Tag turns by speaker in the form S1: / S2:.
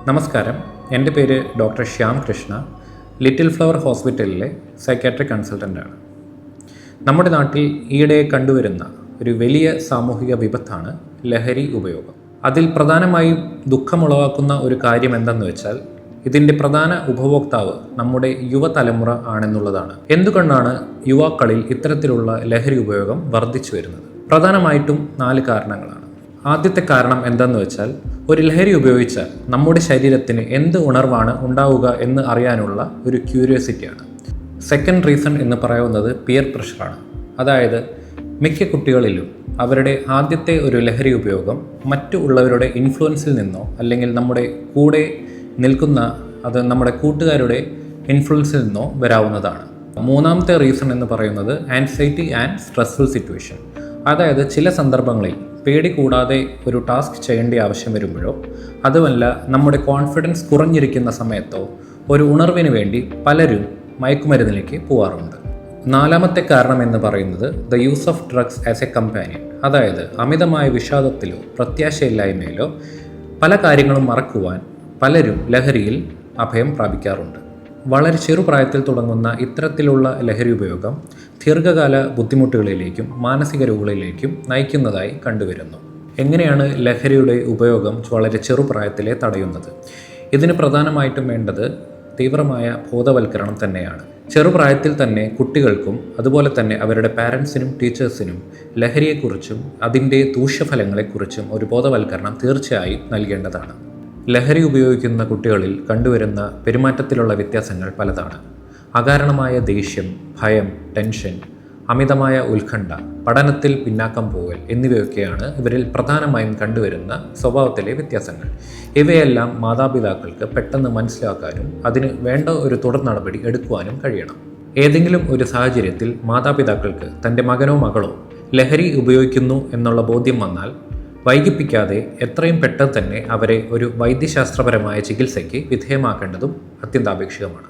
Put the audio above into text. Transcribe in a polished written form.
S1: നമസ്കാരം, എൻ്റെ പേര് doctor Shyam Krishna, little flower ഹോസ്പിറ്റലിലെ സൈക്യാട്രിക് കൺസൾട്ടൻ്റാണ്. നമ്മുടെ നാട്ടിൽ ഈയിടെ കണ്ടുവരുന്ന ഒരു വലിയ സാമൂഹിക വിപത്താണ് ലഹരി ഉപയോഗം. അതിൽ പ്രധാനമായും ദുഃഖമുളവാക്കുന്ന ഒരു കാര്യം എന്തെന്ന് വെച്ചാൽ ഇതിൻ്റെ പ്രധാന ഉപഭോക്താവ് നമ്മുടെ യുവതലമുറ ആണെന്നുള്ളതാണ്. എന്തുകൊണ്ടാണ് യുവാക്കളിൽ ഇത്തരത്തിലുള്ള ലഹരി ഉപയോഗം വർദ്ധിച്ചു വരുന്നത്? പ്രധാനമായിട്ടും 4 കാരണങ്ങളാണ്. ആദ്യത്തെ കാരണം എന്തെന്ന് വെച്ചാൽ, ഒരു ലഹരി ഉപയോഗിച്ചാൽ നമ്മുടെ ശരീരത്തിന് എന്ത് ഉണർവാണ് ഉണ്ടാവുക എന്ന് അറിയാനുള്ള ഒരു ക്യൂരിയോസിറ്റിയാണ്. സെക്കൻഡ് റീസൺ എന്ന് പറയുന്നത് പിയർ പ്രഷറാണ്. അതായത് മിക്ക കുട്ടികളിലും അവരുടെ ആദ്യത്തെ ഒരു ലഹരി ഉപയോഗം മറ്റു ഉള്ളവരുടെ ഇൻഫ്ലുവൻസിൽ നിന്നോ അല്ലെങ്കിൽ നമ്മുടെ കൂടെ നിൽക്കുന്ന നമ്മുടെ കൂട്ടുകാരുടെ ഇൻഫ്ലുവൻസിൽ നിന്നോ വരാവുന്നതാണ്. മൂന്നാമത്തെ റീസൺ എന്ന് പറയുന്നത് ആൻസൈറ്റി ആൻഡ് സ്ട്രെസ്ഫുൾ സിറ്റുവേഷൻ. അതായത് ചില സന്ദർഭങ്ങളിൽ പേടി കൂടാതെ ഒരു ടാസ്ക് ചെയ്യേണ്ട ആവശ്യം വരുമ്പോഴോ അതുമല്ല നമ്മുടെ കോൺഫിഡൻസ് കുറഞ്ഞിരിക്കുന്ന സമയത്തോ ഒരു ഉണർവിന് വേണ്ടി പലരും മയക്കുമരുന്നിലേക്ക് പോകാറുണ്ട്. നാലാമത്തെ കാരണം എന്ന് പറയുന്നത് the use of drugs as A companion. അതായത് അമിതമായ വിഷാദത്തിലോ പ്രത്യാശയില്ലായ്മയിലോ പല കാര്യങ്ങളും മറക്കുവാൻ പലരും ലഹരിയിൽ അഭയം പ്രാപിക്കാറുണ്ട്. വളരെ ചെറുപ്രായത്തിൽ തുടങ്ങുന്ന ഇത്തരത്തിലുള്ള ലഹരി ഉപയോഗം ദീർഘകാല ബുദ്ധിമുട്ടുകളിലേക്കും മാനസിക രോഗങ്ങളിലേക്കും നയിക്കുന്നതായി കണ്ടുവരുന്നു. എങ്ങനെയാണ് ലഹരിയുടെ ഉപയോഗം വളരെ ചെറുപ്രായത്തിലെ തടയുന്നത്? ഇതിന് പ്രധാനമായിട്ടും വേണ്ടത് തീവ്രമായ ബോധവൽക്കരണം തന്നെയാണ്. ചെറുപ്രായത്തിൽ തന്നെ കുട്ടികൾക്കും അതുപോലെ തന്നെ അവരുടെ പാരൻസിനും ടീച്ചേഴ്സിനും ലഹരിയെക്കുറിച്ചും അതിൻ്റെ ദൂഷ്യഫലങ്ങളെക്കുറിച്ചും ഒരു ബോധവൽക്കരണം തീർച്ചയായും നൽകേണ്ടതാണ്. ലഹരി ഉപയോഗിക്കുന്ന കുട്ടികളിൽ കണ്ടുവരുന്ന പെരുമാറ്റത്തിലുള്ള വ്യത്യാസങ്ങൾ പലതാണ്. അകാരണമായ ദേഷ്യം, ഭയം, ടെൻഷൻ, അമിതമായ ഉത്കണ്ഠ, പഠനത്തിൽ പിന്നാക്കം പോകൽ എന്നിവയൊക്കെയാണ് ഇവരിൽ പ്രധാനമായും കണ്ടുവരുന്ന സ്വഭാവത്തിലെ വ്യത്യാസങ്ങൾ. ഇവയെല്ലാം മാതാപിതാക്കൾക്ക് പെട്ടെന്ന് മനസ്സിലാക്കാനും അതിന് വേണ്ട ഒരു തുടർ നടപടി എടുക്കുവാനും കഴിയണം. ഏതെങ്കിലും ഒരു സാഹചര്യത്തിൽ മാതാപിതാക്കൾക്ക് തൻ്റെ മകനോ മകളോ ലഹരി ഉപയോഗിക്കുന്നു എന്നുള്ള ബോധ്യം വന്നാൽ വൈകിപ്പിക്കാതെ എത്രയും പെട്ടെന്ന് തന്നെ അവരെ ഒരു വൈദ്യശാസ്ത്രപരമായ ചികിത്സയ്ക്ക് വിധേയമാക്കേണ്ടതും അത്യന്താപേക്ഷിതമാണ്.